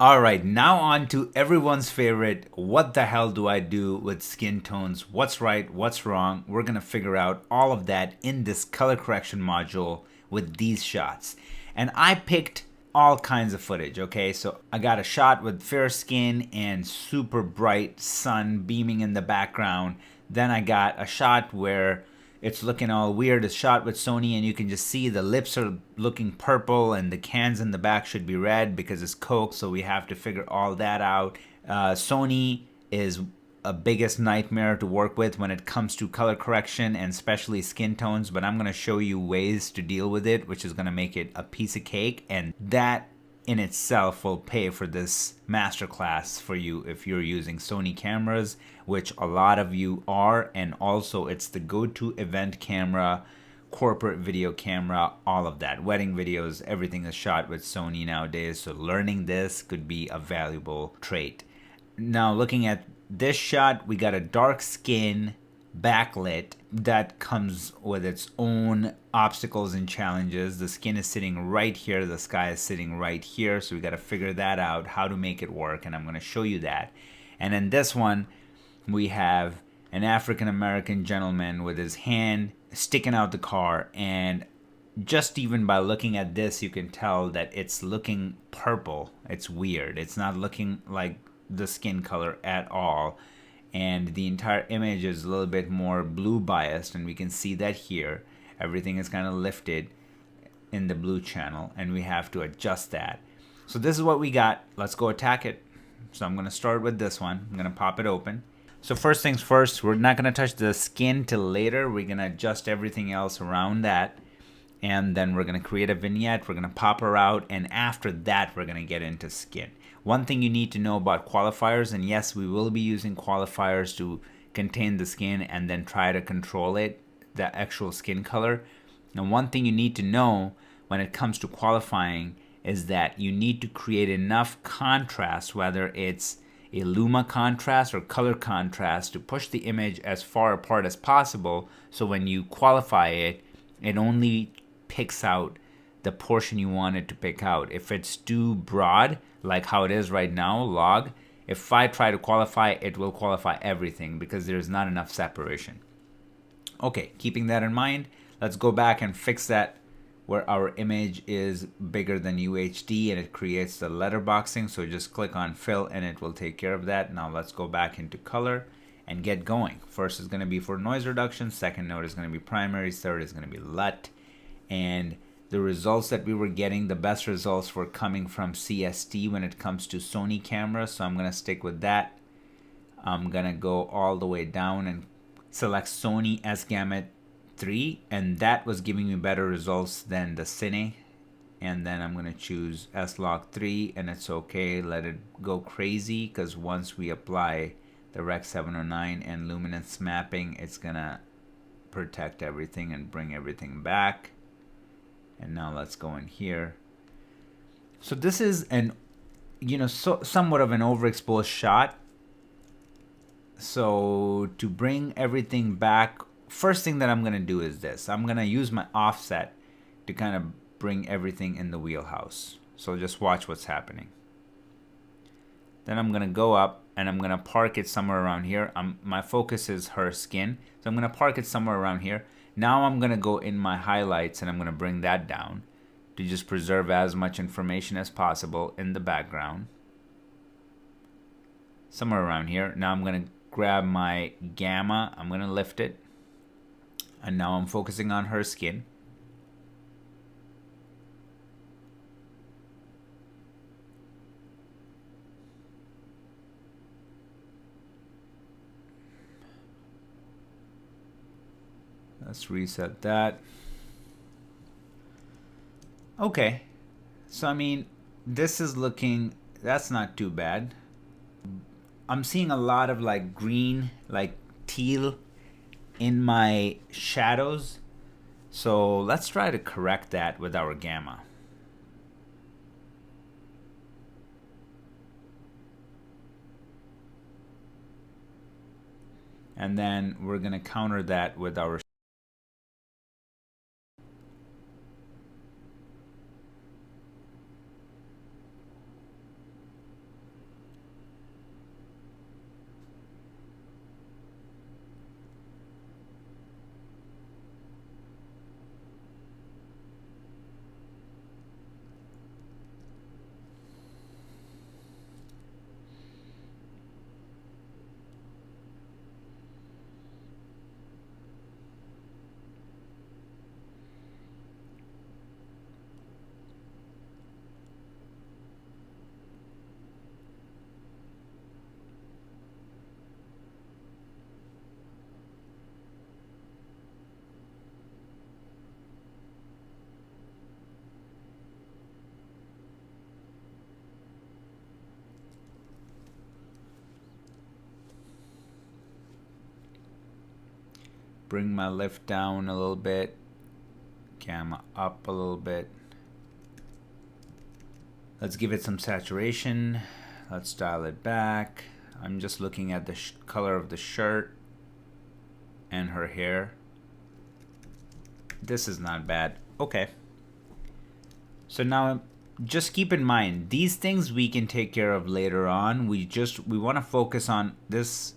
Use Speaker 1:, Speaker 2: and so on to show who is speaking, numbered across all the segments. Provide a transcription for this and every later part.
Speaker 1: Alright, now on to everyone's favorite, what the hell do I do with skin tones? What's right, what's wrong? We're gonna figure out all of that in this color correction module with these shots. And I picked all kinds of footage, okay? So I got a shot with fair skin and super bright sun beaming in the background. Then I got a shot where it's looking all weird. It's shot with Sony and you can just see the lips are looking purple and the cans in the back should be red because it's Coke, so we have to figure all that out. Sony is a biggest nightmare to work with when it comes to color correction and especially skin tones, but I'm going to show you ways to deal with it, which is going to make it a piece of cake, and that in itself will pay for this masterclass for you if you're using Sony cameras, which a lot of you are, and also it's the go-to event camera, corporate video camera, all of that. Wedding videos, everything is shot with Sony nowadays, so learning this could be a valuable trait. Now looking at this shot, we got a dark skin backlit that comes with its own obstacles and challenges. The skin is sitting right here, the sky is sitting right here, so we got to figure that out, how to make it work, and I'm going to show you that. And in this one, we have an African American gentleman with his hand sticking out the car, and just even by looking at this, you can tell that it's looking purple. It's weird. It's not looking like the skin color at all, and the entire image is a little bit more blue biased, and we can see that here everything is kind of lifted in the blue channel, and we have to adjust that. So this is what we got. Let's go attack it. So I'm going to start with this one. I'm going to pop it open. So first things first, we're not going to touch the skin till later. We're going to adjust everything else around that, and then we're going to create a vignette. We're going to pop her out, and after that we're going to get into skin. One thing you need to know about qualifiers, and yes, we will be using qualifiers to contain the skin and then try to control it, the actual skin color. And one thing you need to know when it comes to qualifying is that you need to create enough contrast, whether it's a luma contrast or color contrast, to push the image as far apart as possible, so when you qualify it, it only picks out the portion you want it to pick out. If it's too broad, like how it is right now, log, if I try to qualify, it will qualify everything because there's not enough separation. Okay, keeping that in mind, let's go back and fix that where our image is bigger than UHD and it creates the letterboxing. So just click on fill and it will take care of that. Now let's go back into color and get going. First is going to be for noise reduction, second node is going to be primary, third is going to be LUT, and the results that we were getting, the best results were coming from CST when it comes to Sony cameras, so I'm going to stick with that. I'm going to go all the way down and select Sony S-Gamut 3, and that was giving me better results than the Cine. And then I'm going to choose S-Log 3, and it's okay, let it go crazy, because once we apply the Rec 709 and luminance mapping, it's going to protect everything and bring everything back. And now let's go in here. So this is an, somewhat of an overexposed shot. So to bring everything back, first thing that I'm going to do is this. I'm going to use my offset to kind of bring everything in the wheelhouse. So just watch what's happening. Then I'm going to go up and I'm going to park it somewhere around here. My focus is her skin. So I'm going to park it somewhere around here. Now I'm going to go in my highlights and I'm going to bring that down to just preserve as much information as possible in the background. Somewhere around here. Now I'm going to grab my gamma. I'm going to lift it. And now I'm focusing on her skin. Let's reset that. Okay, so I mean, this is looking, that's not too bad. I'm seeing a lot of like green, like teal in my shadows. So let's try to correct that with our gamma. And then we're going to counter that with our bring my lift down a little bit, gamma up a little bit. Let's give it some saturation. Let's dial it back. I'm just looking at the color of the shirt and her hair. This is not bad. Okay. So now just keep in mind, these things we can take care of later on. We want to focus on this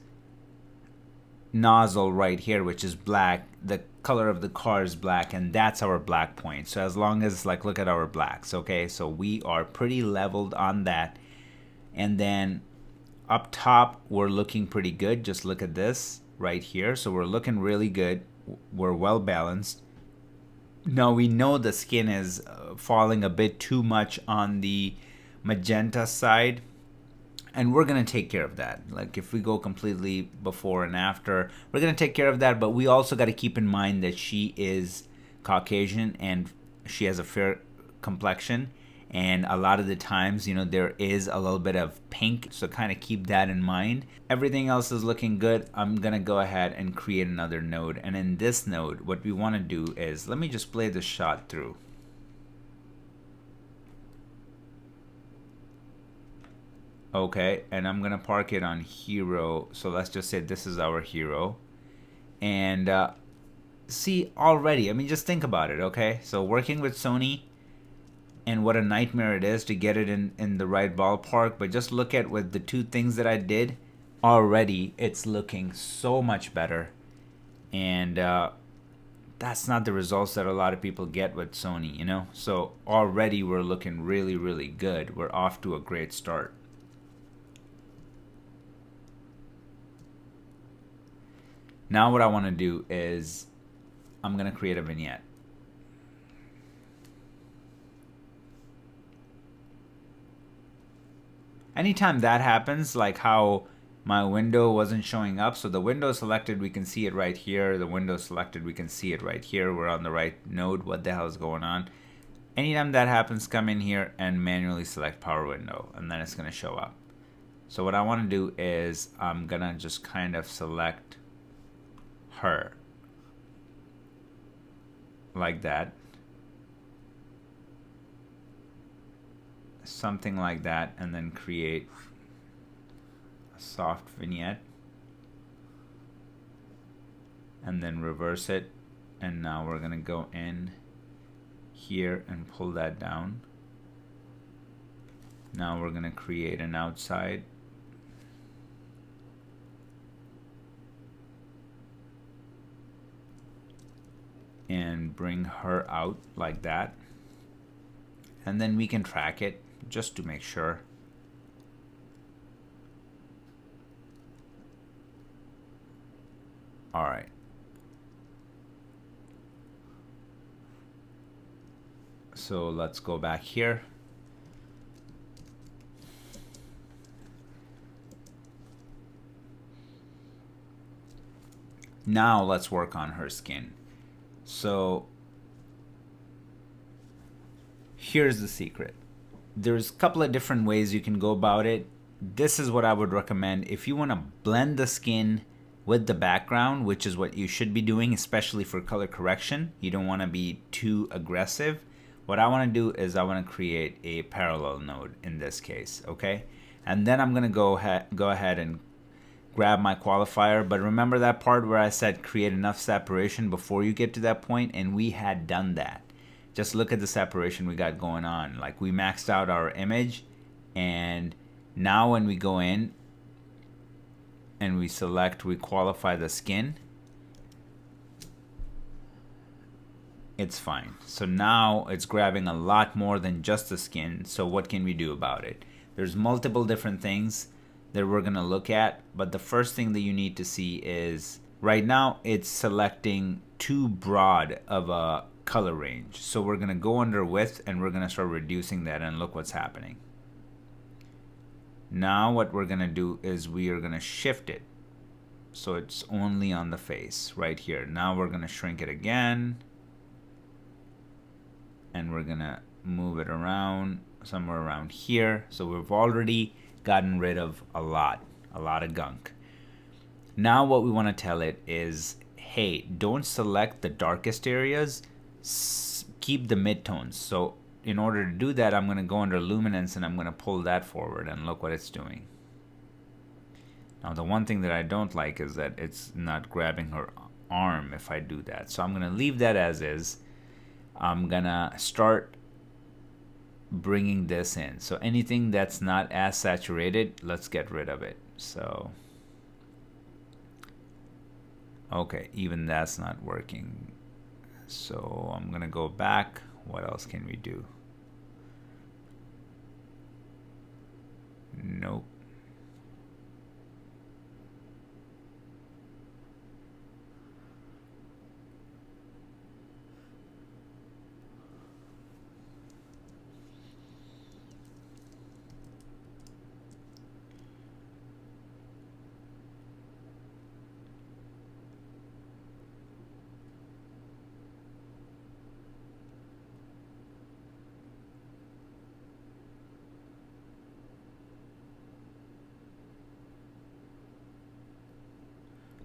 Speaker 1: nozzle right here, which is black. The color of the car is black, and that's our black point. So as long as, like, look at our blacks, okay? So we are pretty leveled on that. And then up top, we're looking pretty good. Just look at this right here. So we're looking really good. We're well balanced. Now we know the skin is falling a bit too much on the magenta side, and we're gonna take care of that. Like, if we go completely before and after, we're gonna take care of that. But we also got to keep in mind that she is Caucasian and she has a fair complexion, and a lot of the times, you know, there is a little bit of pink, so kind of keep that in mind. Everything else is looking good. I'm gonna go ahead and create another node, and in this node, what we want to do is, let me just play the shot through. Okay, and I'm gonna park it on hero. So let's just say this is our hero, and see already, I mean, just think about it. Okay, so working with Sony, and what a nightmare it is to get it in the right ballpark. But just look at with the two things that I did already, it's looking so much better. And that's not the results that a lot of people get with Sony, you know. So already we're looking really, really good. We're off to a great start. Now what I want to do is I'm going to create a vignette. Anytime that happens, like how my window wasn't showing up, so the window selected, we can see it right here. The window selected, we can see it right here. We're on the right node. What the hell is going on? Anytime that happens, come in here and manually select power window, and then it's going to show up. So what I want to do is I'm going to just kind of select her like that. Something like that, and then create a soft vignette, and then reverse it, and now we're gonna go in here and pull that down. Now we're gonna create an outside, and bring her out like that, and then we can track it just to make sure. All right. So let's go back here. Now let's work on her skin. So here's the secret. There's a couple of different ways you can go about it. This is what I would recommend. If you want to blend the skin with the background, which is what you should be doing, especially for color correction, you don't want to be too aggressive. What I want to do is I want to create a parallel node in this case, okay? And then I'm going to go ahead and grab my qualifier. But remember that part where I said create enough separation before you get to that point, and we had done that. Just look at the separation we got going on. Like, we maxed out our image, and now when we go in and we select, we qualify the skin, it's fine. So now it's grabbing a lot more than just the skin. So what can we do about it? There's multiple different things that we're gonna look at, but the first thing that you need to see is right now it's selecting too broad of a color range. So we're gonna go under width and we're gonna start reducing that, and look what's happening. Now what we're gonna do is we are gonna shift it so it's only on the face right here. Now we're gonna shrink it again, and we're gonna move it around somewhere around here. So we've already gotten rid of a lot of gunk. Now what we want to tell it is, hey, don't select the darkest areas, keep the midtones. So in order to do that, I'm going to go under luminance and I'm going to pull that forward, and look what it's doing. Now the one thing that I don't like is that it's not grabbing her arm if I do that. So I'm going to leave that as is. I'm going to start bringing this in. So anything that's not as saturated, let's get rid of it. So okay, even that's not working. So I'm gonna go back. What else can we do? Nope.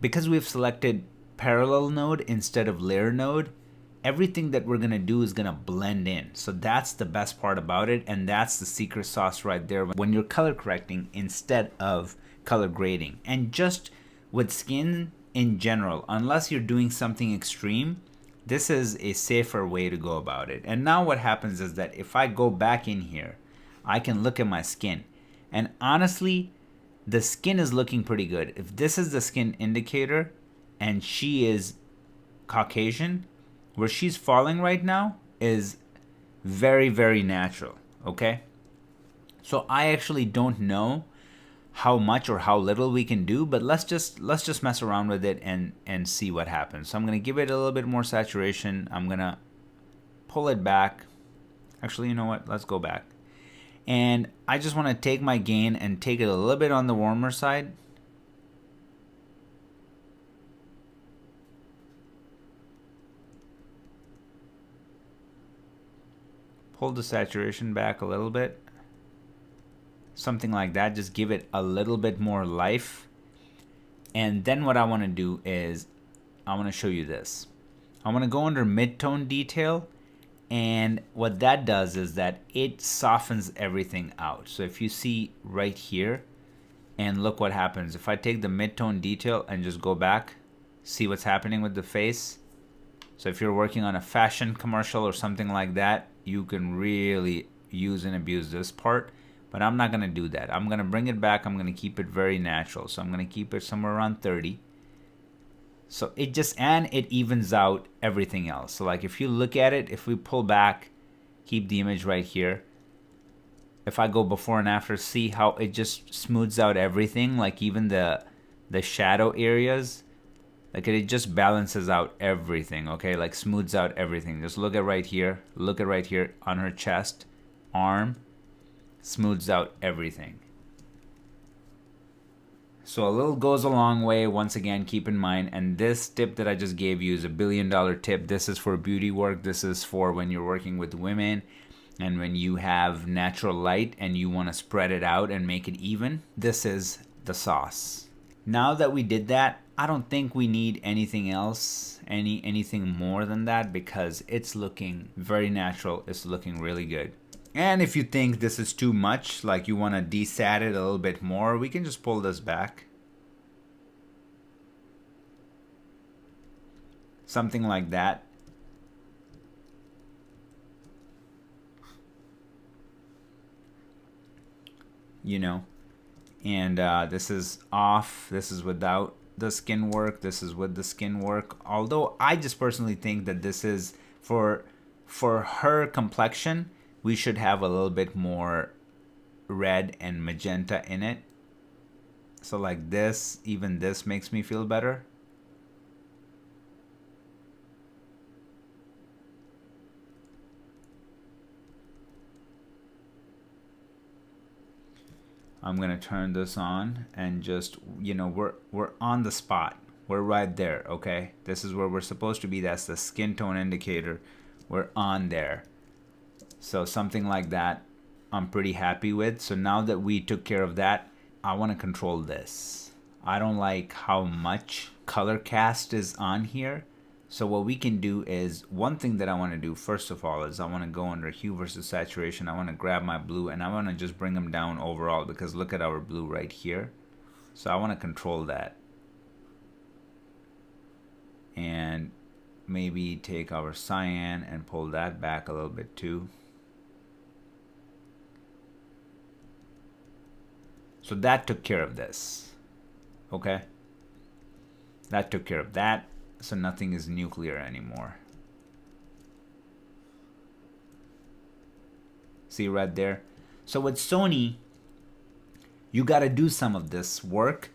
Speaker 1: Because we've selected parallel node instead of layer node, everything that we're going to do is going to blend in. So that's the best part about it, and that's the secret sauce right there when you're color correcting instead of color grading. And just with skin in general, unless you're doing something extreme, this is a safer way to go about it. And now what happens is that if I go back in here, I can look at my skin. And honestly, the skin is looking pretty good. If this is the skin indicator and she is Caucasian, where she's falling right now is very, very natural, okay? So I actually don't know how much or how little we can do, but let's just mess around with it and see what happens. So I'm going to give it a little bit more saturation. I'm going to pull it back. Actually, you know what? Let's go back. And I just want to take my gain and take it a little bit on the warmer side. Pull the saturation back a little bit. Something like that. Just give it a little bit more life. And then what I want to do is I want to show you this. I want to go under mid-tone detail. And what that does is that it softens everything out. So if you see right here, and look what happens. If I take the mid-tone detail and just go back, see what's happening with the face. So if you're working on a fashion commercial or something like that, you can really use and abuse this part. But I'm not going to do that. I'm going to bring it back. I'm going to keep it very natural. So I'm going to keep it somewhere around 30. So it just, and it evens out everything else. So like if you look at it, if we pull back, keep the image right here. If I go before and after, see how it just smooths out everything, like even the shadow areas. Like it just balances out everything, okay? Like smooths out everything. Just look at right here. Look at right here on her chest, arm. Smooths out everything. So a little goes a long way. Once again, keep in mind, and this tip that I just gave you is $1 billion tip. This is for beauty work. This is for when you're working with women and when you have natural light and you want to spread it out and make it even. This is the sauce. Now that we did that, I don't think we need anything else, anything more than that, because it's looking very natural. It's looking really good. And if you think this is too much, like you want to desat it a little bit more, we can just pull this back. Something like that. You know, and this is off. This is without the skin work. This is with the skin work. Although I just personally think that this is for her complexion, we should have a little bit more red and magenta in it. So like this, even this makes me feel better. I'm gonna turn this on and just, you know, we're on the spot. We're right there, okay? This is where we're supposed to be. That's the skin tone indicator. We're on there. So something like that I'm pretty happy with. So now that we took care of that, I want to control this. I don't like how much color cast is on here. So what we can do is, one thing that I want to do first of all is I want to go under hue versus saturation. I want to grab my blue and I want to just bring them down overall, because look at our blue right here. So I want to control that. And maybe take our cyan and pull that back a little bit too. So that took care of this. Okay. That took care of that. So nothing is nuclear anymore. See right there? So with Sony, you got to do some of this work.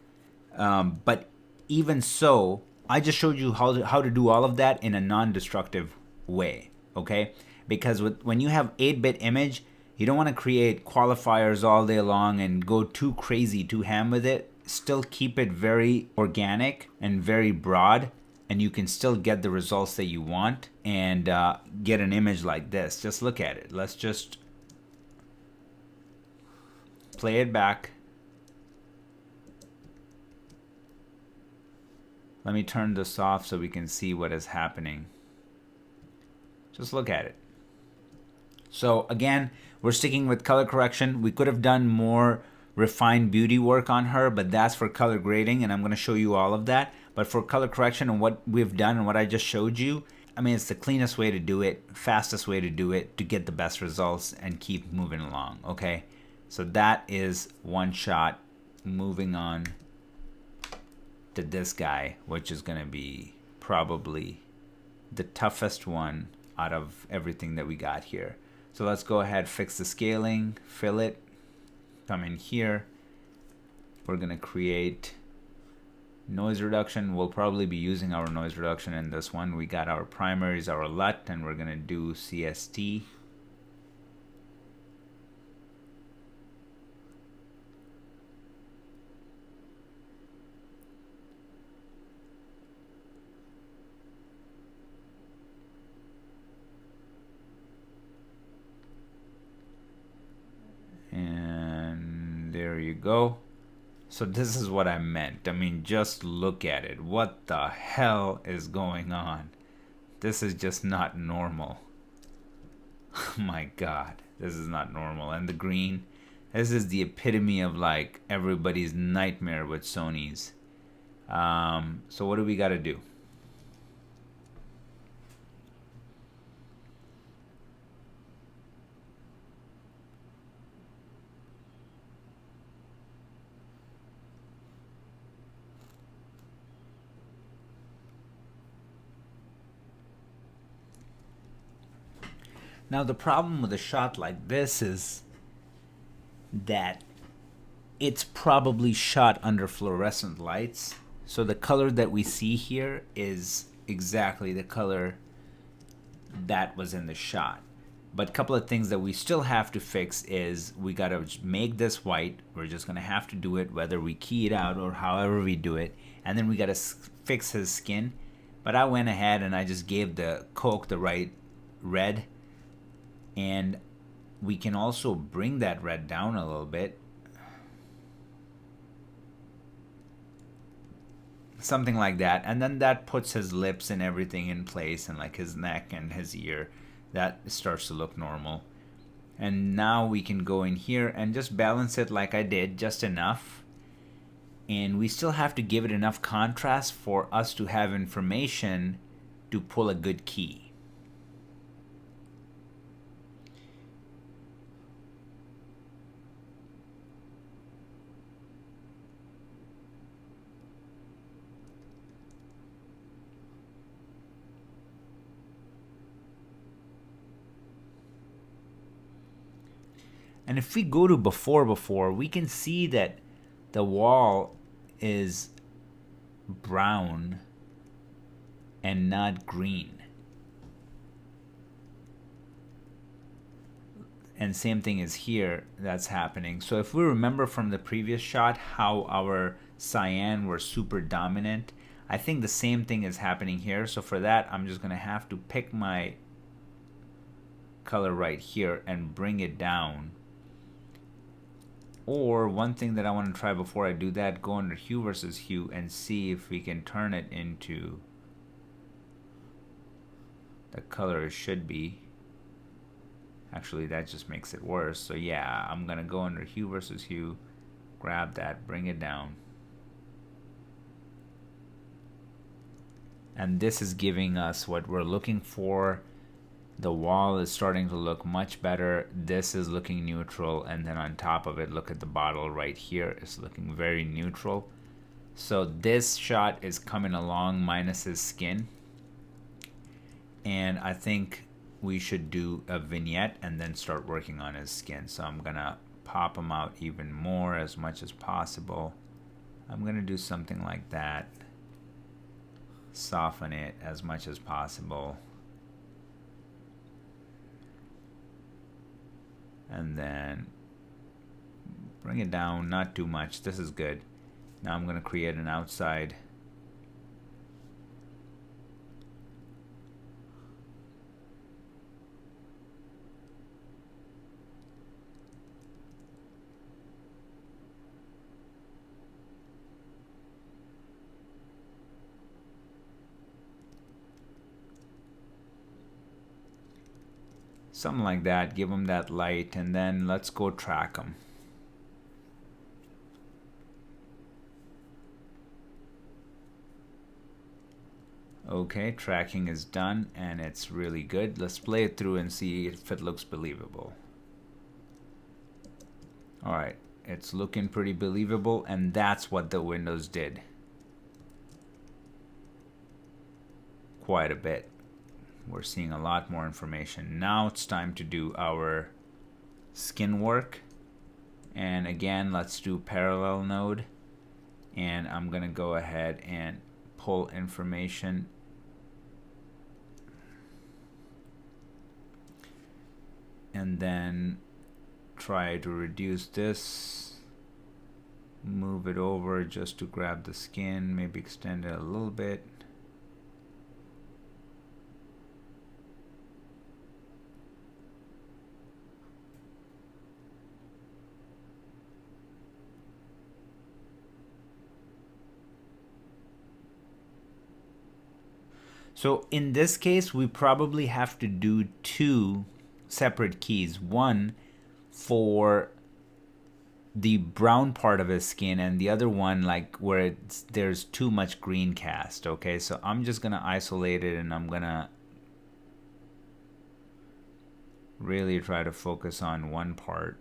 Speaker 1: But even so, I just showed you how to do all of that in a non-destructive way. Okay? Because when you have 8-bit image, you don't want to create qualifiers all day long and go too crazy, too ham with it. Still keep it very organic and very broad, and you can still get the results that you want and get an image like this. Just look at it. Let's just play it back. Let me turn this off so we can see what is happening. Just look at it. So again, we're sticking with color correction. We could have done more refined beauty work on her, but that's for color grading, and I'm going to show you all of that. But for color correction and what we've done and what I just showed you, I mean, it's the cleanest way to do it, fastest way to do it, to get the best results and keep moving along, okay? So that is one shot. Moving on to this guy, which is going to be probably the toughest one out of everything that we got here. So let's go ahead, fix the scaling, fill it, come in here. We're going to create noise reduction. We'll probably be using our noise reduction in this one. We got our primaries, our LUT, and we're going to do CST. And there you go. So this is what I meant. I mean, just look at it. What the hell is going on? This is just not normal. Oh my God, this is not normal. And the green, this is the epitome of like everybody's nightmare with Sony's. So what do we got to do? Now the problem with a shot like this is that it's probably shot under fluorescent lights. So the color that we see here is exactly the color that was in the shot. But a couple of things that we still have to fix is we got to make this white. We're just going to have to do it whether we key it out or however we do it. And then we got to fix his skin. But I went ahead and I just gave the Coke the right red. And we can also bring that red down a little bit. Something like that. And then that puts his lips and everything in place, and like his neck and his ear. That starts to look normal. And now we can go in here and just balance it like I did, just enough. And we still have to give it enough contrast for us to have information to pull a good key. And if we go to before, we can see that the wall is brown and not green. And same thing is here, that's happening. So if we remember from the previous shot how our cyan were super dominant, I think the same thing is happening here. So for that, I'm just gonna have to pick my color right here and bring it down Or one thing that I want to try before I do that, go under hue versus hue and see if we can turn it into the color it should be. Actually, that just makes it worse. So yeah, I'm gonna go under hue versus hue, grab that, bring it down. And this is giving us what we're looking for. The wall is starting to look much better. This is looking neutral, and then on top of it, look at the bottle right here. It's looking very neutral. So this shot is coming along minus his skin. And I think we should do a vignette and then start working on his skin. So I'm gonna pop him out even more as much as possible. I'm gonna do something like that. Soften it as much as possible. And then bring it down, not too much. This is good. Now I'm gonna create an outside. Something like that, give them that light, and then let's go track them. Okay, tracking is done and it's really good. Let's play it through and see if it looks believable. Alright, it's looking pretty believable, and that's what the windows did. Quite a bit. We're seeing a lot more information. Now it's time to do our skin work. And again, let's do parallel node. And I'm gonna go ahead and pull information. And then try to reduce this. Move it over just to grab the skin, maybe extend it a little bit. So in this case, we probably have to do two separate keys. One for the brown part of his skin, and the other one like where there's too much green cast. Okay, so I'm just gonna isolate it, and I'm gonna really try to focus on one part.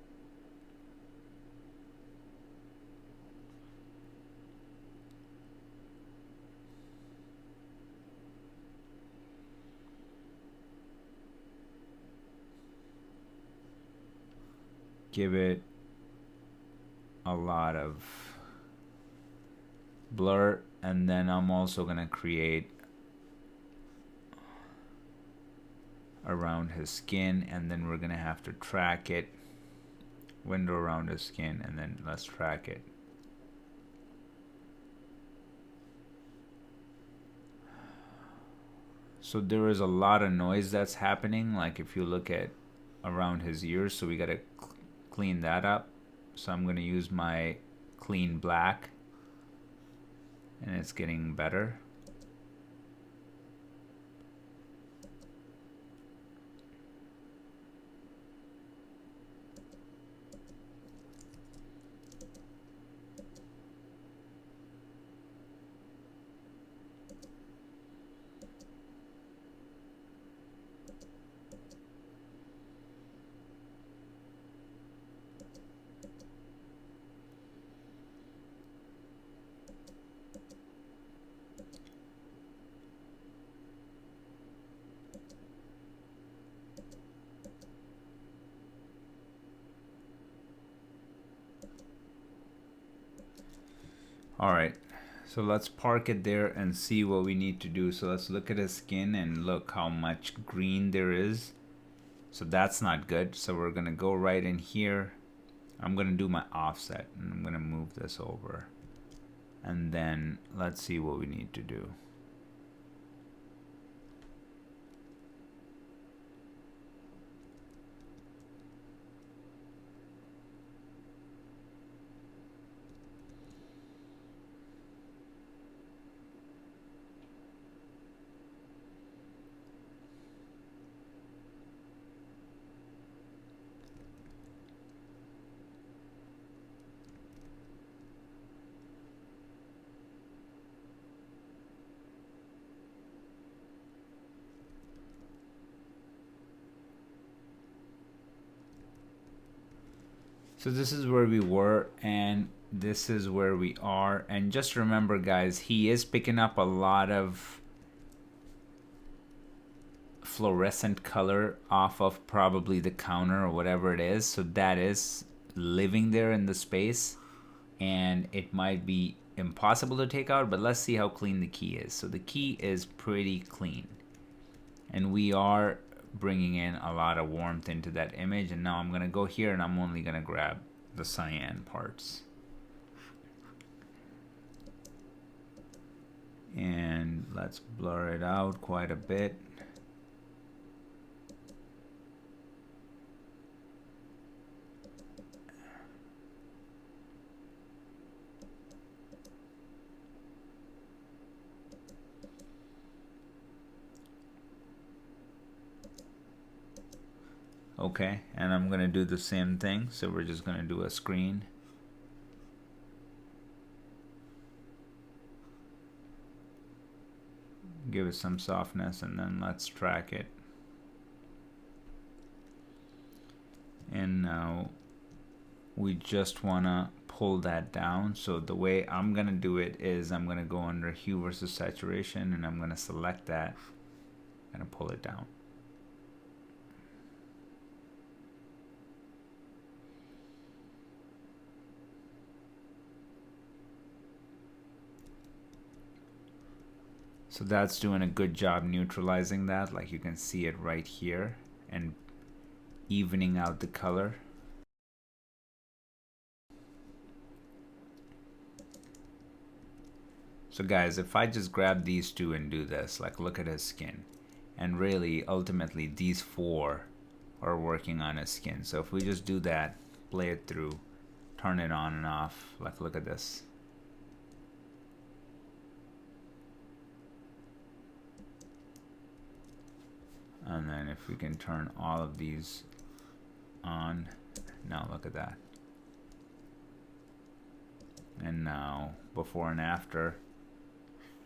Speaker 1: Give it a lot of blur, and then I'm also gonna create around his skin, and then we're gonna have to track it. Window around his skin, and then let's track it. So there is a lot of noise that's happening, like if you look at around his ears, so we gotta clean that up. So I'm going to use my clean black, and it's getting better. Alright, so let's park it there and see what we need to do. So let's look at his skin and look how much green there is. So that's not good. So we're gonna go right in here. I'm gonna do my offset, and I'm gonna move this over. And then let's see what we need to do. So this is where we were, and this is where we are. And just remember, guys, he is picking up a lot of fluorescent color off of probably the counter or whatever it is. So that is living there in the space, and it might be impossible to take out, but let's see how clean the key is. So the key is pretty clean, and we are bringing in a lot of warmth into that image. And now I'm gonna go here and I'm only gonna grab the cyan parts, and let's blur it out quite a bit. Okay, and I'm gonna do the same thing. So we're just gonna do a screen. Give it some softness, and then let's track it. And now we just wanna pull that down. So the way I'm gonna do it is I'm gonna go under hue versus saturation, and I'm gonna select that and pull it down. So that's doing a good job neutralizing that, like you can see it right here, and evening out the color. So guys, if I just grab these two and do this, like look at his skin, and really ultimately these four are working on his skin. So if we just do that, play it through, turn it on and off, like look at this. And then if we can turn all of these on, now look at that. And now before and after.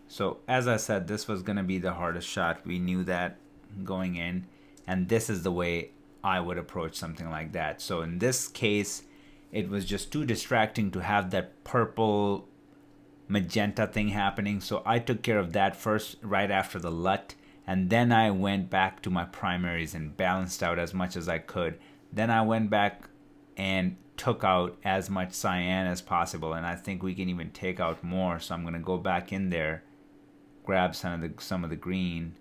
Speaker 1: So as I said, this was gonna be the hardest shot. We knew that going in, and this is the way I would approach something like that. So in this case, it was just too distracting to have that purple magenta thing happening. So I took care of that first, right after the LUT. And then I went back to my primaries and balanced out as much as I could. Then I went back and took out as much cyan as possible. And I think we can even take out more. So I'm going to go back in there, grab some of the green,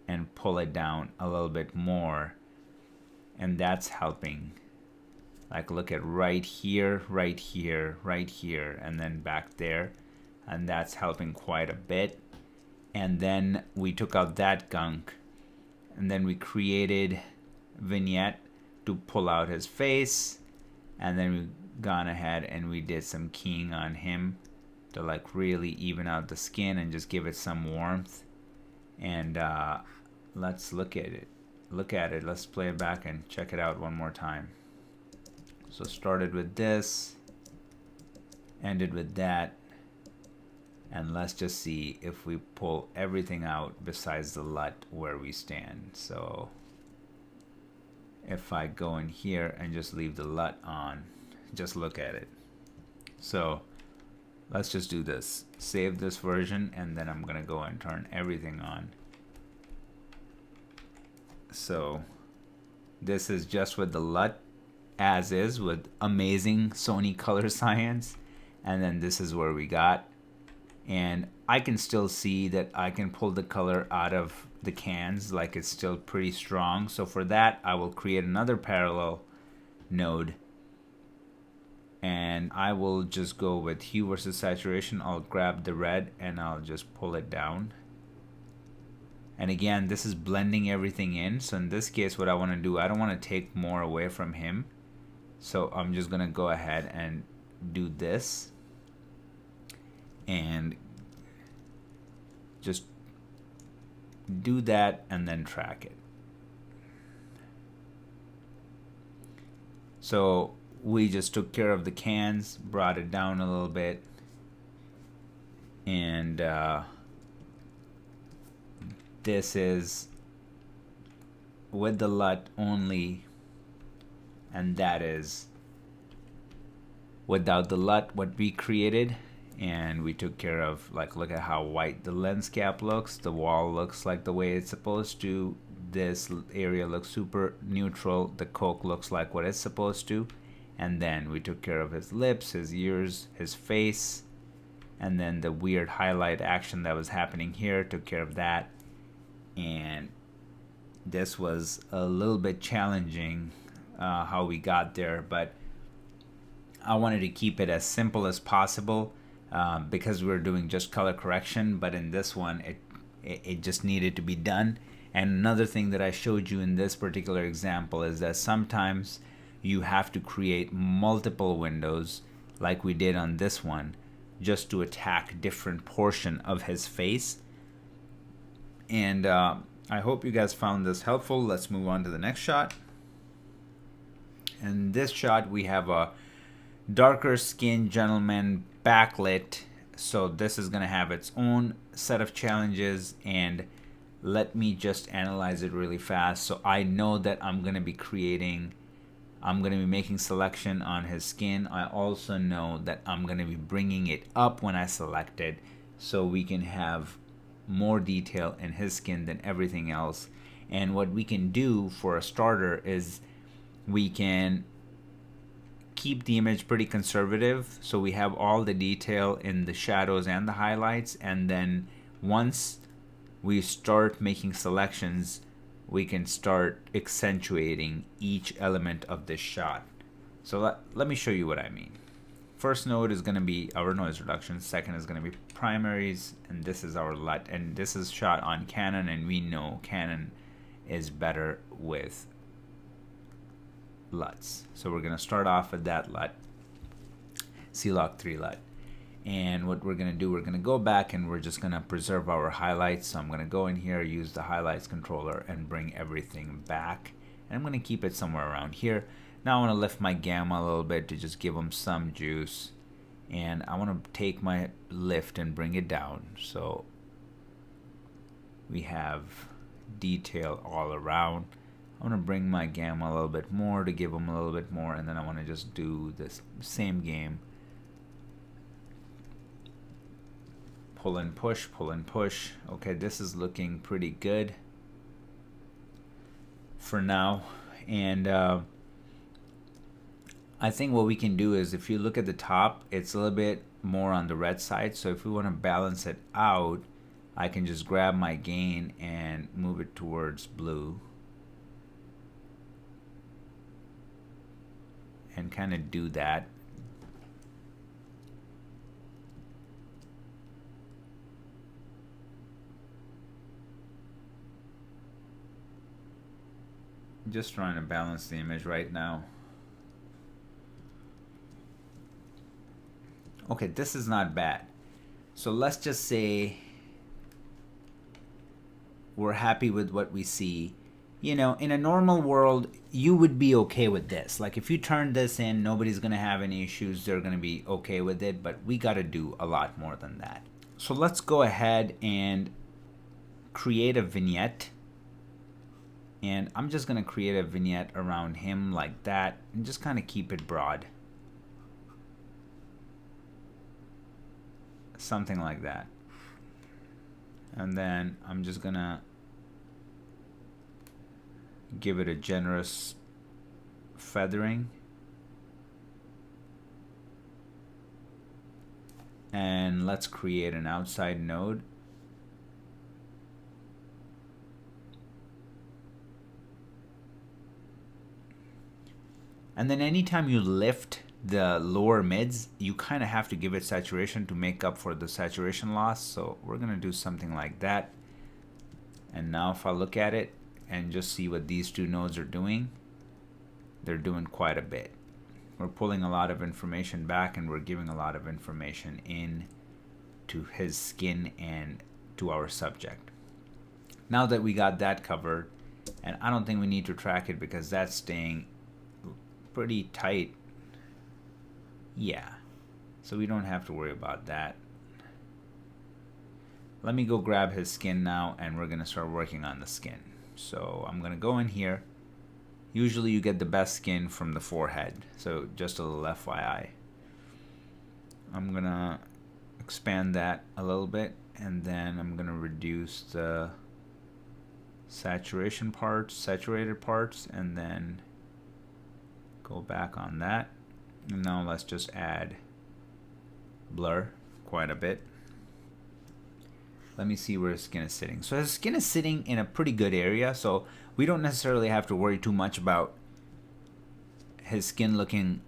Speaker 1: and pull it down a little bit more. And that's helping. Like look at right here, right here, right here, and then back there. And that's helping quite a bit. And then we took out that gunk, and then we created vignette to pull out his face, and then we gone ahead and we did some keying on him to like really even out the skin and just give it some warmth. And let's look at it. Let's play it back and check it out one more time. So started with this, ended with that. And let's just see if we pull everything out besides the LUT where we stand. So if I go in here and just leave the LUT on, just look at it. So let's just do this. Save this version, and then I'm gonna go and turn everything on. So this is just with the LUT as is, with amazing Sony color science. And then this is where we got. And I can still see that I can pull the color out of the cans, like it's still pretty strong. So for that, I will create another parallel node, and I will just go with hue versus saturation. I'll grab the red and I'll just pull it down. And again, this is blending everything in. So in this case, what I want to do, I don't want to take more away from him. So I'm just gonna go ahead and do this. And just do that and then track it. So we just took care of the cans, brought it down a little bit, and this is with the LUT only, and that is without the LUT what we created, and we took care of, like, look at how white the lens cap looks, the wall looks like the way it's supposed to, this area looks super neutral, the Coke looks like what it's supposed to, and then we took care of his lips, his ears, his face, and then the weird highlight action that was happening here, took care of that. And this was a little bit challenging how we got there, but I wanted to keep it as simple as possible because we were doing just color correction, but in this one it just needed to be done. And another thing that I showed you in this particular example is that sometimes you have to create multiple windows like we did on this one just to attack different portion of his face. And I hope you guys found this helpful. Let's move on to the next shot. In this shot we have a darker skinned gentleman backlit, so this is going to have its own set of challenges, and let me just analyze it really fast. So I know that I'm going to be making selection on his skin. I also know that I'm going to be bringing it up when I select it so we can have more detail in his skin than everything else. And what we can do for a starter is we can keep the image pretty conservative, so we have all the detail in the shadows and the highlights, and then once we start making selections we can start accentuating each element of this shot. So let me show you what I mean. First node is going to be our noise reduction, second is going to be primaries, and this is our LUT, and this is shot on Canon, and we know Canon is better with LUTs. So we're going to start off with that LUT, C-Log 3 LUT. And what we're going to do, we're going to go back and we're just going to preserve our highlights. So I'm going to go in here, use the highlights controller and bring everything back. And I'm going to keep it somewhere around here. Now I want to lift my gamma a little bit to just give them some juice. And I want to take my lift and bring it down. So we have detail all around. I want to bring my gamma a little bit more to give them a little bit more, and then I want to just do this same game. Pull and push, pull and push. Okay, this is looking pretty good for now. And I think what we can do is, if you look at the top, it's a little bit more on the red side. So if we want to balance it out, I can just grab my gain and move it towards blue. And kind of do that. Just trying to balance the image right now. Okay, this is not bad. So let's just say we're happy with what we see. You know, in a normal world, you would be okay with this. Like if you turn this in, nobody's gonna have any issues. They're gonna be okay with it, but we gotta do a lot more than that. So let's go ahead and create a vignette. And I'm just gonna create a vignette around him like that and just kind of keep it broad. Something like that. And then I'm just gonna give it a generous feathering, and let's create an outside node. And then anytime you lift the lower mids, you kind of have to give it saturation to make up for the saturation loss. So we're gonna do something like that. And now if I look at it and just see what these two nodes are doing, they're doing quite a bit. We're pulling a lot of information back and we're giving a lot of information in to his skin and to our subject. Now that we got that covered, and I don't think we need to track it because that's staying pretty tight. Yeah, so we don't have to worry about that. Let me go grab his skin now and we're gonna start working on the skin. So I'm gonna go in here. Usually you get the best skin from the forehead, so just a little FYI. I'm gonna expand that a little bit, and then I'm gonna reduce the saturated parts, and then go back on that. And now let's just add blur quite a bit. Let me see where his skin is sitting. So his skin is sitting in a pretty good area, so we don't necessarily have to worry too much about his skin looking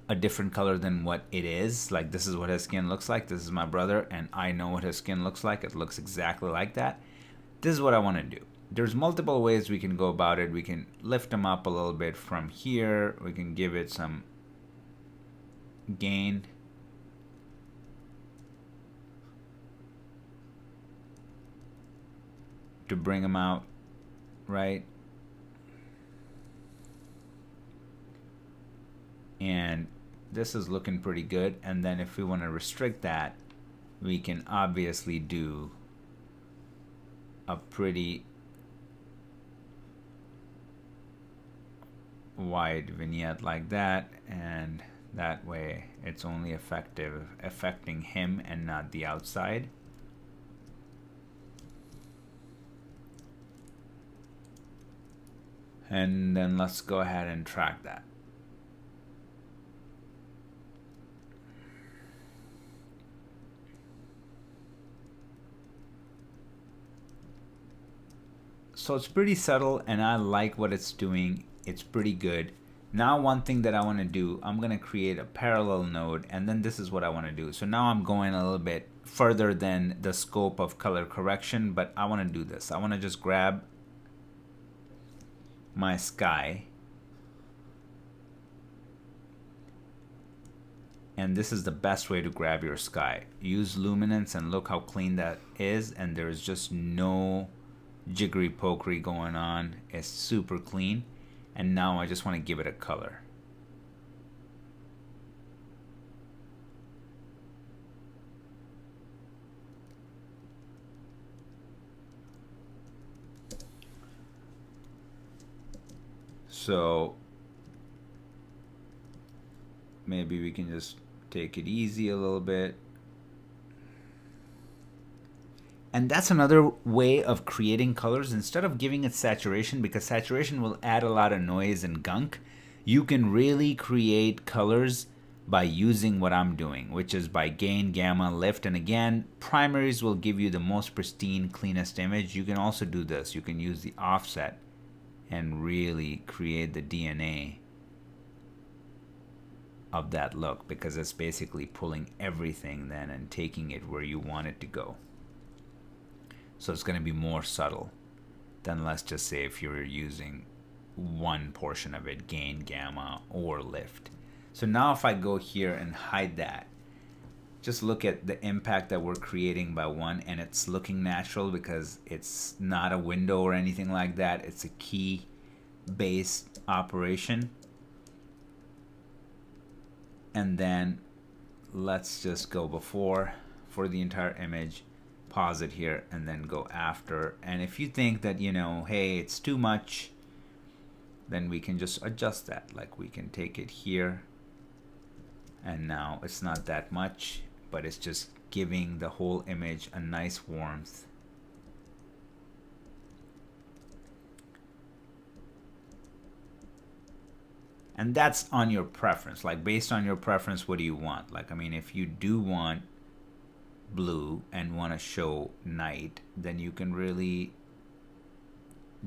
Speaker 1: a different color than what it is. Like, this is what his skin looks like. This is my brother, and I know what his skin looks like. It looks exactly like that. This is what I want to do. There's multiple ways we can go about it. We can lift him up a little bit from here. We can give it some gain. To bring him out, right? And this is looking pretty good. And then if we want to restrict that, we can obviously do a pretty wide vignette like that, and that way it's only affecting him and not the outside. And then let's go ahead and track that. So it's pretty subtle, and I like what it's doing. It's pretty good. Now one thing that I want to do, I'm going to create a parallel node, and then this is what I want to do. So now I'm going a little bit further than the scope of color correction, but I want to do this. I want to just grab my sky, and this is the best way to grab your sky. Use luminance, and look how clean that is, and there's just no jiggery pokery going on. It's super clean. And now I just want to give it a color. So maybe we can just take it easy a little bit. And that's another way of creating colors. Instead of giving it saturation, because saturation will add a lot of noise and gunk, you can really create colors by using what I'm doing, which is by gain, gamma, lift. And again, primaries will give you the most pristine, cleanest image. You can also do this. You can use the offset and really create the DNA of that look, because it's basically pulling everything then and taking it where you want it to go. So it's going to be more subtle than, let's just say, if you're using one portion of it, gain, gamma, or lift. So now if I go here and hide that, just look at the impact that we're creating by one, and it's looking natural because it's not a window or anything like that. It's a key based operation. And then let's just go before for the entire image, pause it here, and then go after. And if you think that, you know, hey, it's too much, then we can just adjust that. Like, we can take it here, and now it's not that much, but it's just giving the whole image a nice warmth. And that's on your preference. Like, based on your preference, what do you want? Like, I mean, if you do want blue and want to show night, then you can really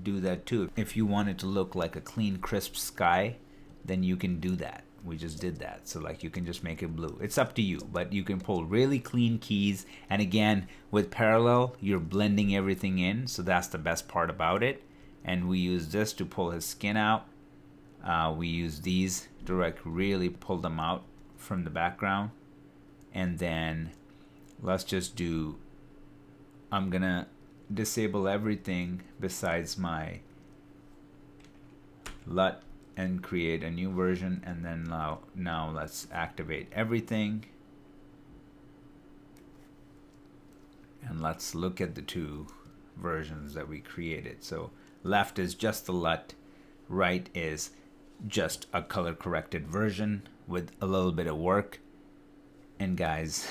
Speaker 1: do that too. If you want it to look like a clean, crisp sky, then you can do that. We just did that. So like, you can just make it blue. It's up to you, but you can pull really clean keys. And again, with parallel, you're blending everything in. So that's the best part about it. And we use this to pull his skin out. We use these to really pull them out from the background. And then let's just do, I'm gonna disable everything besides my LUT and create a new version. And then now let's activate everything. And let's look at the two versions that we created. So left is just the LUT, right is just a color corrected version with a little bit of work. And guys,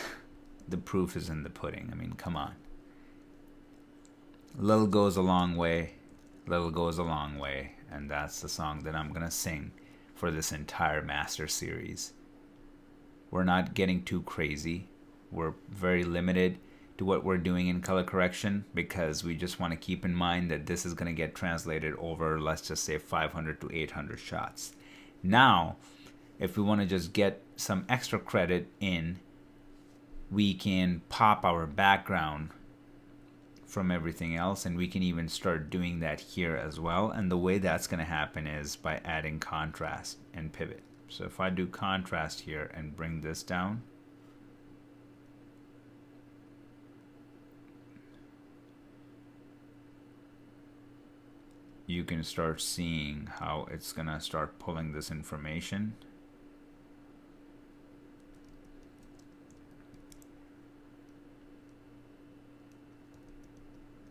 Speaker 1: the proof is in the pudding. I mean, come on. Little goes a long way. Little goes a long way. And that's the song that I'm gonna sing for this entire master series. We're not getting too crazy. We're very limited to what we're doing in color correction because we just want to keep in mind that this is going to get translated over, let's just say, 500 to 800 shots. Now, if we want to just get some extra credit in, we can pop our background from everything else, and we can even start doing that here as well. And the way that's going to happen is by adding contrast and pivot. So if I do contrast here and bring this down, you can start seeing how it's gonna start pulling this information.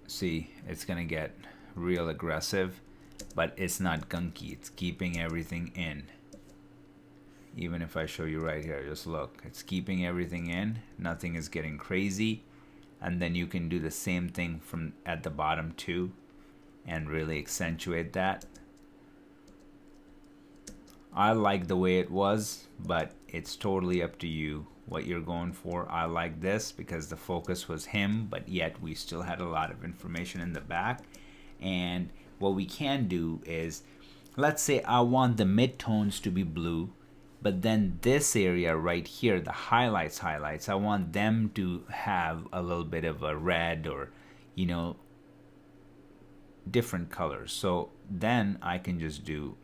Speaker 1: See, it's gonna get real aggressive, but it's not gunky. It's keeping everything in. Even if I show you right here, just look, it's keeping everything in. Nothing is getting crazy. And then you can do the same thing from at the bottom too, and really accentuate that. I like the way it was, but it's totally up to you what you're going for. I like this because the focus was him, but yet we still had a lot of information in the back. And what we can do is, let's say I want the midtones to be blue, but then this area right here, the highlights, I want them to have a little bit of a red or, you know, different colors. So then I can just do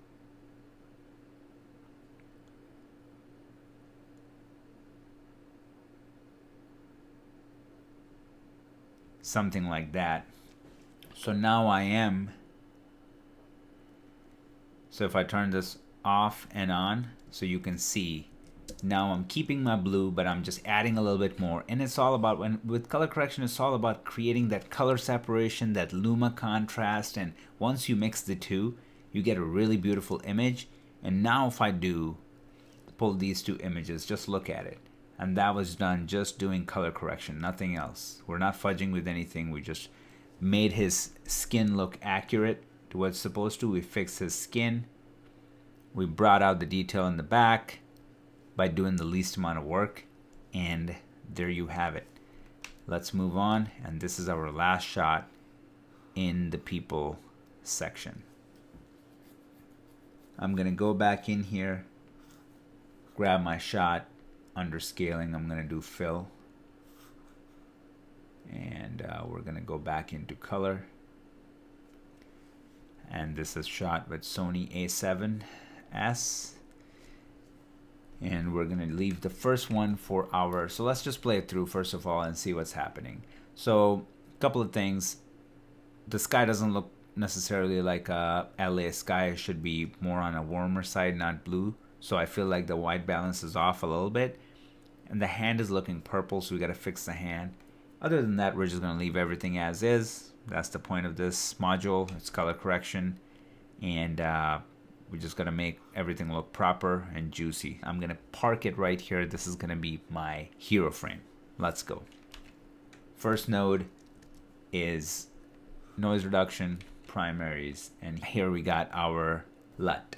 Speaker 1: something like that. So now I am, so if I turn this off and on, so you can see now I'm keeping my blue, but I'm just adding a little bit more. And it's all about, when with color correction, it's all about creating that color separation, that luma contrast. And once you mix the two, you get a really beautiful image. And now if I do pull these two images, just look at it. And that was done just doing color correction, nothing else. We're not fudging with anything. We just made his skin look accurate to what it's supposed to. We fixed his skin. We brought out the detail in the back by doing the least amount of work, and there you have it. Let's move on, and this is our last shot in the people section. I'm gonna go back in here, grab my shot under scaling. I'm gonna do fill, and we're gonna go back into color, and this is shot with Sony A7S. And we're gonna leave the first one for our, so let's just play it through first of all and see what's happening. So a couple of things. The sky doesn't look necessarily like a LA sky. It should be more on a warmer side, not blue. So I feel like the white balance is off a little bit. And the hand is looking purple, so we gotta fix the hand. Other than that, we're just gonna leave everything as is. That's the point of this module. It's color correction. And we just gotta make everything look proper and juicy. I'm gonna park it right here. This is gonna be my hero frame. Let's go. First node is noise reduction, primaries, and here we got our LUT.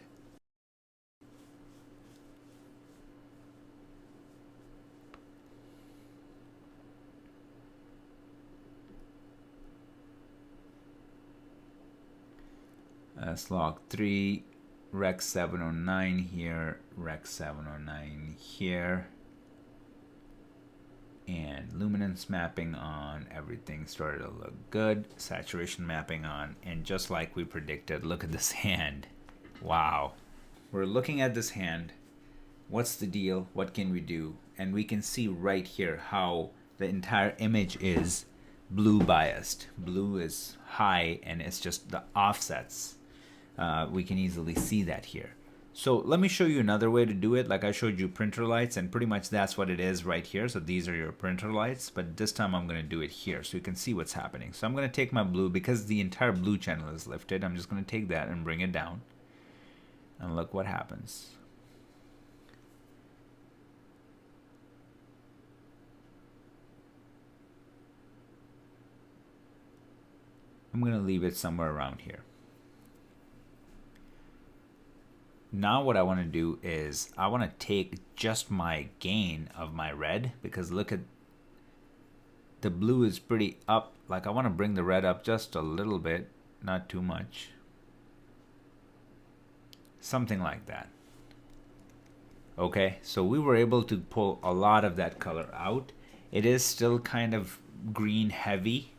Speaker 1: Slog 3, Rec 709 here, Rec 709 here, and luminance mapping on. Everything started to look good. Saturation mapping on, and just like we predicted, look at this hand. Wow. We're looking at this hand. What's the deal? What can we do? And we can see right here how the entire image is blue biased. Blue is high, and it's just the offsets. We can easily see that here. So let me show you another way to do it. Like I showed you printer lights, and pretty much that's what it is right here. So these are your printer lights, but this time I'm going to do it here so you can see what's happening. So I'm going to take my blue, because the entire blue channel is lifted. I'm just going to take that and bring it down, and look what happens. I'm going to leave it somewhere around here. Now what I want to do is I want to take just my gain of my red, because look at the blue is pretty up. Like I want to bring the red up just a little bit, not too much. Something like that. Okay, so we were able to pull a lot of that color out. It is still kind of green heavy.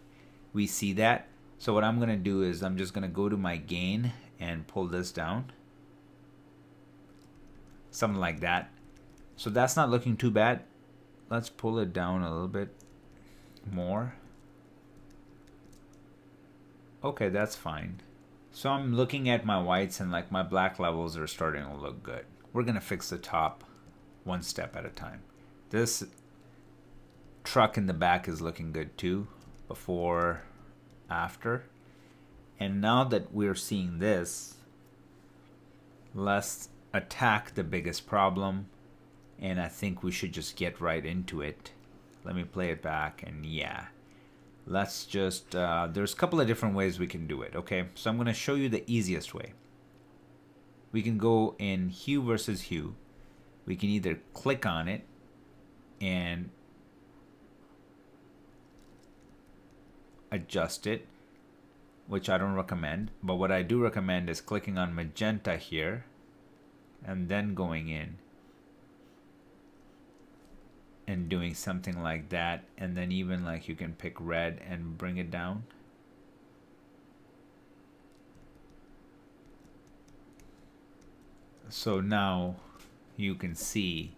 Speaker 1: We see that. So what I'm going to do is I'm just going to go to my gain and pull this down. Something like that. So that's not looking too bad. Let's pull it down a little bit more. Okay, that's fine. So I'm looking at my whites and like my black levels are starting to look good. We're gonna fix the top one step at a time. This truck in the back is looking good too, before, after. And now that we're seeing this, let's attack the biggest problem, and I think we should just get right into it. Let me play it back, and yeah, let's just there's a couple of different ways we can do it. Okay, so I'm going to show you the easiest way. We can go in hue versus hue. We can either click on it and adjust it, which I don't recommend, but what I do recommend is clicking on magenta here and then going in and doing something like that, and then even like you can pick red and bring it down. So now you can see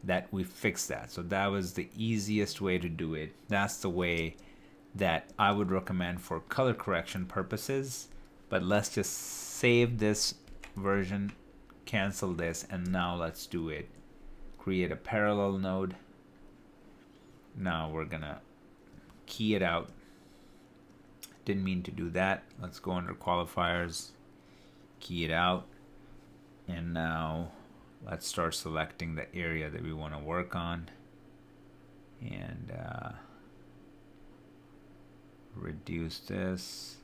Speaker 1: that we fixed that. So that was the easiest way to do it. That's the way that I would recommend for color correction purposes. But let's just save this version, cancel this, and now let's do it. Create a parallel node. Now we're gonna key it out. Didn't mean to do that. Let's go under qualifiers, key it out, and now let's start selecting the area that we want to work on, and reduce this,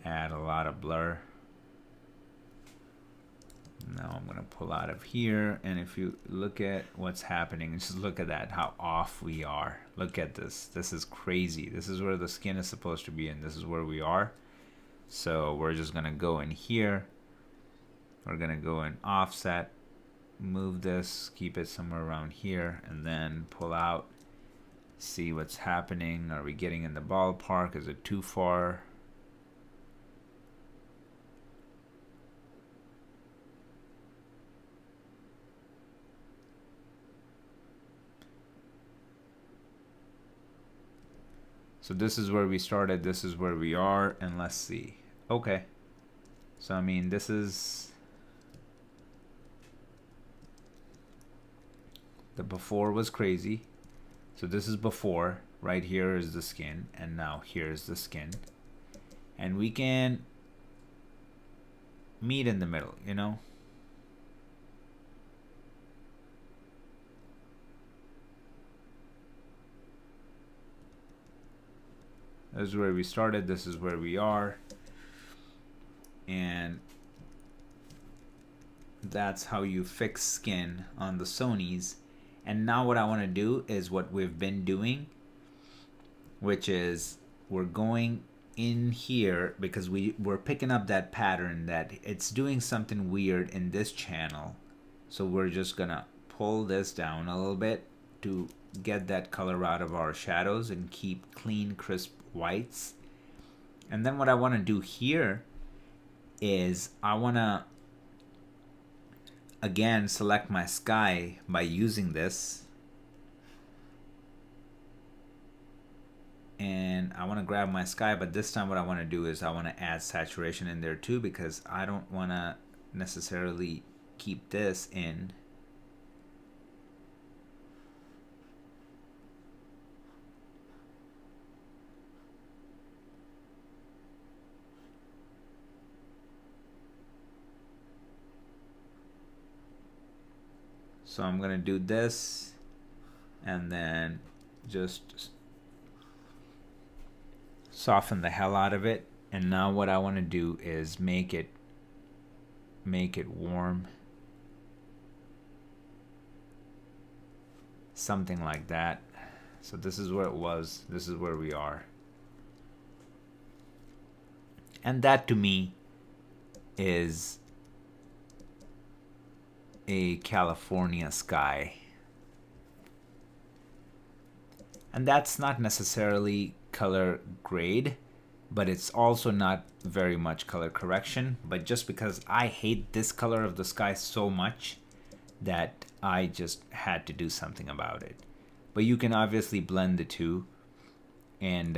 Speaker 1: add a lot of blur. Now I'm going to pull out of here, and if you look at what's happening, just look at that, how off we are. Look at this. This is crazy. This is where the skin is supposed to be, and this is where we are. So we're just going to go in here. We're going to go in offset, move this, keep it somewhere around here, and then pull out. See what's happening. Are we getting in the ballpark? Is it too far? So this is where we started, this is where we are, and let's see. Okay. So I mean, this is the before was crazy. So this is before, right here is the skin, and now here's the skin. And we can meet in the middle, you know? This is where we started, this is where we are, and that's how you fix skin on the Sonys. And now what I want to do is what we've been doing, which is we're going in here because we're picking up that pattern that it's doing something weird in this channel. So we're just gonna pull this down a little bit to get that color out of our shadows and keep clean, crisp whites. And then what I want to do here is I want to again select my sky by using this, and I want to grab my sky, but this time what I want to do is I want to add saturation in there too, because I don't want to necessarily keep this in. So I'm gonna do this and then just soften the hell out of it. And now what I want to do is make it warm. Something like that. So this is where it was. This is where we are. And that to me is a California sky. And that's not necessarily color grade, but it's also not very much color correction. But just because I hate this color of the sky so much that I just had to do something about it. But you can obviously blend the two and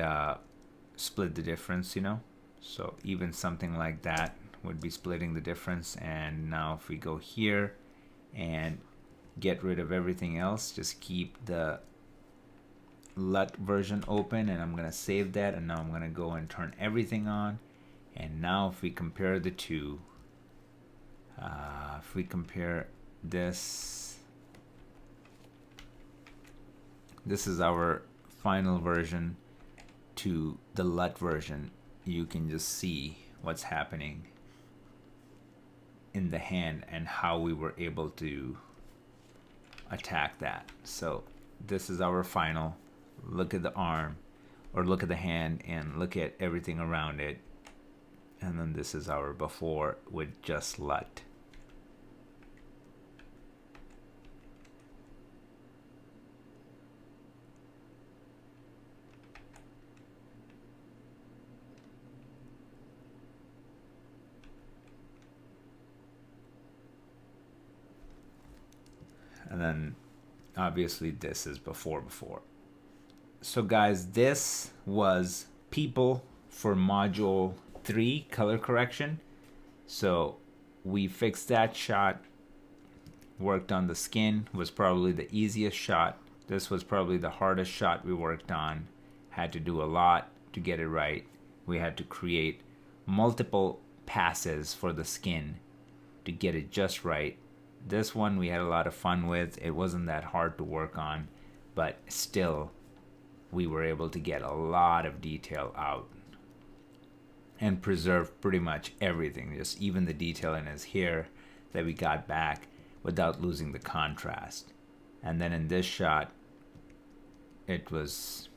Speaker 1: split the difference, you know. So even something like that would be splitting the difference. And now if we go here and get rid of everything else, just keep the LUT version open, and I'm gonna save that. And now I'm gonna go and turn everything on. And now if we compare the two, if we compare this is our final version to the LUT version, you can just see what's happening in the hand and how we were able to attack that. So this is our final. Look at the arm, or look at the hand, and look at everything around it. And then this is our before with just LUT. And then obviously this is before. So guys, this was people for module 3 color correction. So we fixed that shot, worked on the skin, was probably the easiest shot. This was probably the hardest shot we worked on. Had to do a lot to get it right. We had to create multiple passes for the skin to get it just right. This one we had a lot of fun with. It wasn't that hard to work on, but still we were able to get a lot of detail out and preserve pretty much everything, just even the detail in his hair that we got back without losing the contrast. And then in this shot, it was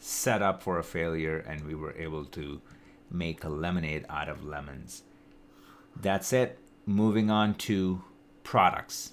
Speaker 1: set up for a failure, and we were able to make a lemonade out of lemons. That's it. Moving on to products.